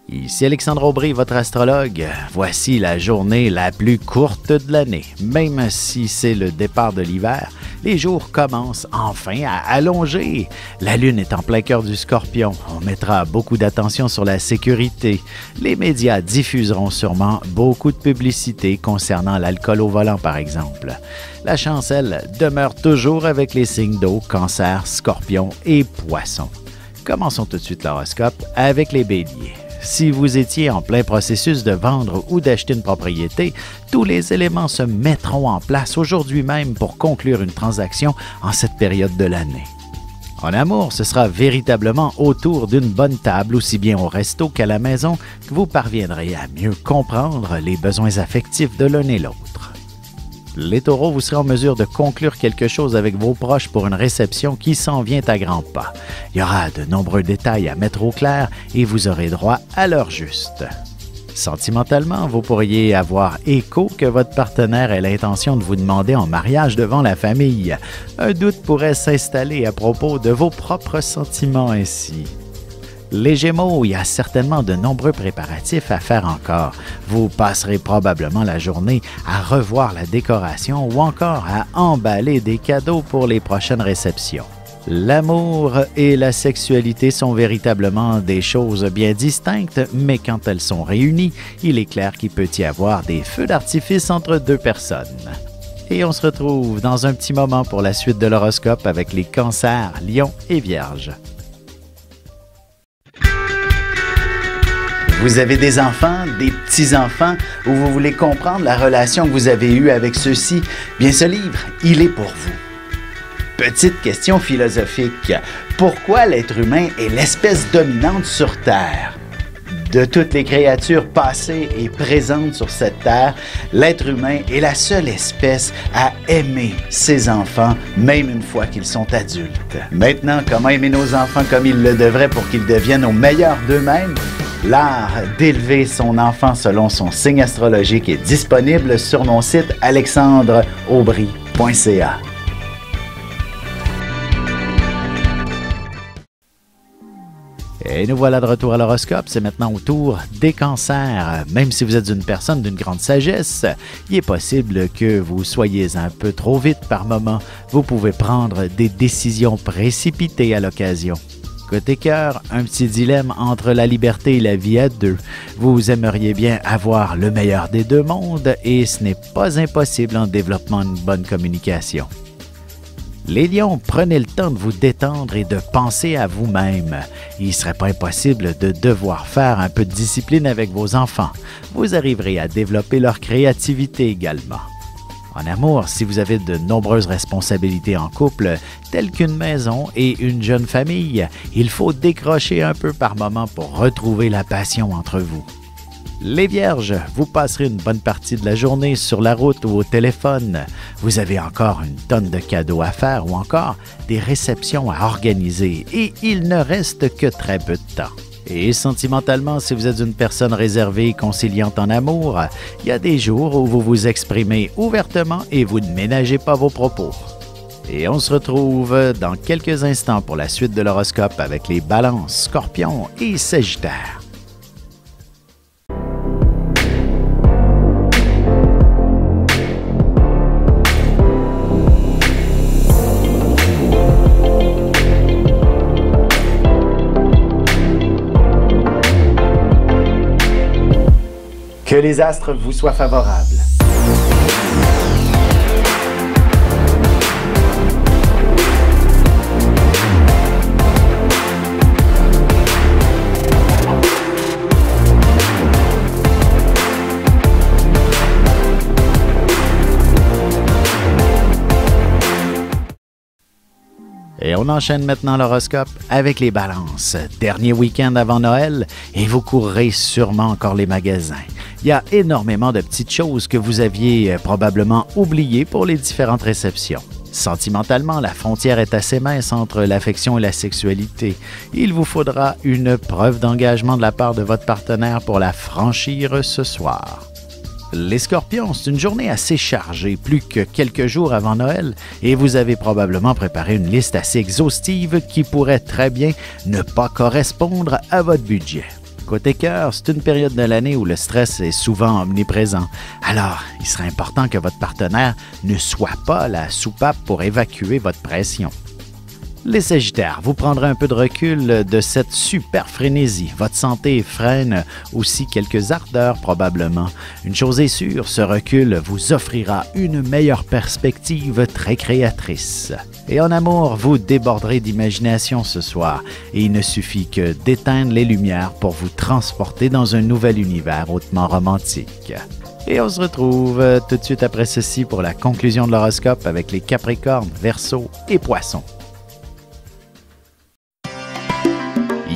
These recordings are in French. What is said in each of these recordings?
Ici Alexandre Aubry, votre astrologue. Voici la journée la plus courte de l'année. Même si c'est le départ de l'hiver, les jours commencent enfin à allonger. La lune est en plein cœur du Scorpion. On mettra beaucoup d'attention sur la sécurité. Les médias diffuseront sûrement beaucoup de publicité concernant l'alcool au volant, par exemple. La chance, elle, demeure toujours avec les signes d'eau, Cancer, Scorpion et Poisson. Commençons tout de suite l'horoscope avec les Béliers. Si vous étiez en plein processus de vendre ou d'acheter une propriété, tous les éléments se mettront en place aujourd'hui même pour conclure une transaction en cette période de l'année. En amour, ce sera véritablement autour d'une bonne table, aussi bien au resto qu'à la maison, que vous parviendrez à mieux comprendre les besoins affectifs de l'un et l'autre. Les Taureaux, vous serez en mesure de conclure quelque chose avec vos proches pour une réception qui s'en vient à grands pas. Il y aura de nombreux détails à mettre au clair et vous aurez droit à l'heure juste. Sentimentalement, vous pourriez avoir écho que votre partenaire ait l'intention de vous demander en mariage devant la famille. Un doute pourrait s'installer à propos de vos propres sentiments ainsi. Les Gémeaux, il y a certainement de nombreux préparatifs à faire encore. Vous passerez probablement la journée à revoir la décoration ou encore à emballer des cadeaux pour les prochaines réceptions. L'amour et la sexualité sont véritablement des choses bien distinctes, mais quand elles sont réunies, il est clair qu'il peut y avoir des feux d'artifice entre deux personnes. Et on se retrouve dans un petit moment pour la suite de l'horoscope avec les Cancers, Lions et Vierges. Vous avez des enfants, des petits-enfants, ou vous voulez comprendre la relation que vous avez eue avec ceux-ci? Bien, ce livre, il est pour vous. Petite question philosophique. Pourquoi l'être humain est l'espèce dominante sur Terre? De toutes les créatures passées et présentes sur cette Terre, l'être humain est la seule espèce à aimer ses enfants, même une fois qu'ils sont adultes. Maintenant, comment aimer nos enfants comme ils le devraient pour qu'ils deviennent au meilleur d'eux-mêmes? L'art d'élever son enfant selon son signe astrologique est disponible sur mon site alexandreaubry.ca. Et nous voilà de retour à l'horoscope. C'est maintenant au tour des Cancers. Même si vous êtes une personne d'une grande sagesse, il est possible que vous soyez un peu trop vite par moment. Vous pouvez prendre des décisions précipitées à l'occasion. Côté cœur, un petit dilemme entre la liberté et la vie à deux. Vous aimeriez bien avoir le meilleur des deux mondes et ce n'est pas impossible en développant une bonne communication. Les Lions, prenez le temps de vous détendre et de penser à vous-même. Il ne serait pas impossible de devoir faire un peu de discipline avec vos enfants. Vous arriverez à développer leur créativité également. En amour, si vous avez de nombreuses responsabilités en couple, telles qu'une maison et une jeune famille, il faut décrocher un peu par moment pour retrouver la passion entre vous. Les Vierges, vous passerez une bonne partie de la journée sur la route ou au téléphone. Vous avez encore une tonne de cadeaux à faire ou encore des réceptions à organiser et il ne reste que très peu de temps. Et sentimentalement, si vous êtes une personne réservée et conciliante en amour, il y a des jours où vous vous exprimez ouvertement et vous ne ménagez pas vos propos. Et on se retrouve dans quelques instants pour la suite de l'horoscope avec les Balances, Scorpions et Sagittaires. Que les astres vous soient favorables. Et on enchaîne maintenant l'horoscope avec les Balances. Dernier week-end avant Noël et vous courrez sûrement encore les magasins. Il y a énormément de petites choses que vous aviez probablement oubliées pour les différentes réceptions. Sentimentalement, la frontière est assez mince entre l'affection et la sexualité. Il vous faudra une preuve d'engagement de la part de votre partenaire pour la franchir ce soir. Les Scorpions, c'est une journée assez chargée, plus que quelques jours avant Noël, et vous avez probablement préparé une liste assez exhaustive qui pourrait très bien ne pas correspondre à votre budget. Côté cœur, c'est une période de l'année où le stress est souvent omniprésent. Alors, il serait important que votre partenaire ne soit pas la soupape pour évacuer votre pression. Les Sagittaires, vous prendrez un peu de recul de cette super frénésie. Votre santé freine aussi quelques ardeurs probablement. Une chose est sûre, ce recul vous offrira une meilleure perspective très créatrice. Et en amour, vous déborderez d'imagination ce soir et il ne suffit que d'éteindre les lumières pour vous transporter dans un nouvel univers hautement romantique. Et on se retrouve tout de suite après ceci pour la conclusion de l'horoscope avec les Capricornes, Verseaux et Poissons.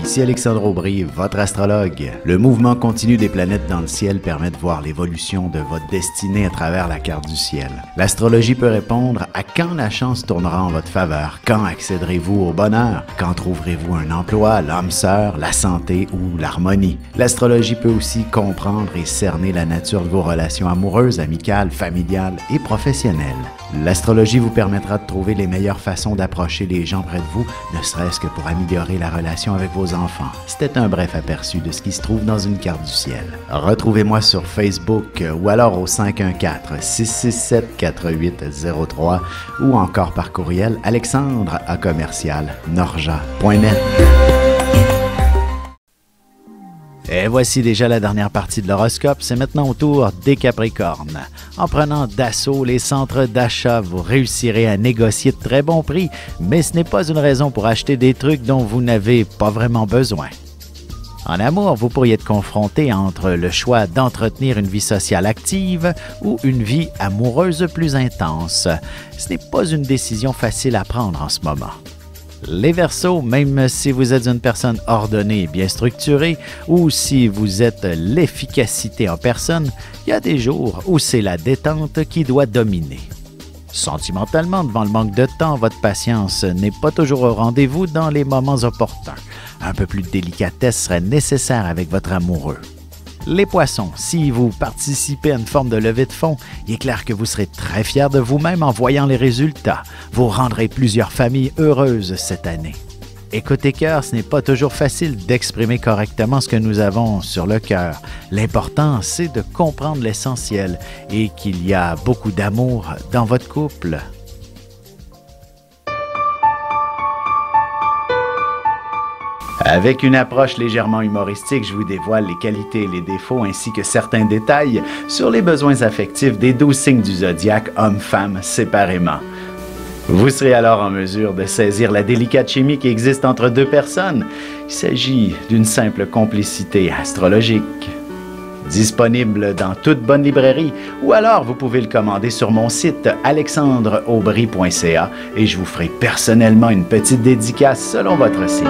Ici Alexandre Aubry, votre astrologue. Le mouvement continu des planètes dans le ciel permet de voir l'évolution de votre destinée à travers la carte du ciel. L'astrologie peut répondre à quand la chance tournera en votre faveur, quand accéderez-vous au bonheur, quand trouverez-vous un emploi, l'âme sœur, la santé ou l'harmonie. L'astrologie peut aussi comprendre et cerner la nature de vos relations amoureuses, amicales, familiales et professionnelles. L'astrologie vous permettra de trouver les meilleures façons d'approcher les gens près de vous, ne serait-ce que pour améliorer la relation avec vos enfants. C'était un bref aperçu de ce qui se trouve dans une carte du ciel. Retrouvez-moi sur Facebook ou alors au 514-667-4803 ou encore par courriel alexandre@norja.net. Et voici déjà la dernière partie de l'horoscope, c'est maintenant au tour des Capricornes. En prenant d'assaut les centres d'achat, vous réussirez à négocier de très bons prix, mais ce n'est pas une raison pour acheter des trucs dont vous n'avez pas vraiment besoin. En amour, vous pourriez être confronté entre le choix d'entretenir une vie sociale active ou une vie amoureuse plus intense. Ce n'est pas une décision facile à prendre en ce moment. Les Verseaux, même si vous êtes une personne ordonnée et bien structurée ou si vous êtes l'efficacité en personne, il y a des jours où c'est la détente qui doit dominer. Sentimentalement, devant le manque de temps, votre patience n'est pas toujours au rendez-vous dans les moments opportuns. Un peu plus de délicatesse serait nécessaire avec votre amoureux. Les Poissons, si vous participez à une forme de levée de fonds, il est clair que vous serez très fier de vous-même en voyant les résultats. Vous rendrez plusieurs familles heureuses cette année. Et côté cœur, ce n'est pas toujours facile d'exprimer correctement ce que nous avons sur le cœur. L'important, c'est de comprendre l'essentiel et qu'il y a beaucoup d'amour dans votre couple. Avec une approche légèrement humoristique, je vous dévoile les qualités et les défauts ainsi que certains détails sur les besoins affectifs des 12 signes du zodiaque, hommes-femmes séparément. Vous serez alors en mesure de saisir la délicate chimie qui existe entre deux personnes. Il s'agit d'une simple complicité astrologique. Disponible dans toute bonne librairie ou alors vous pouvez le commander sur mon site alexandreaubry.ca et je vous ferai personnellement une petite dédicace selon votre signe.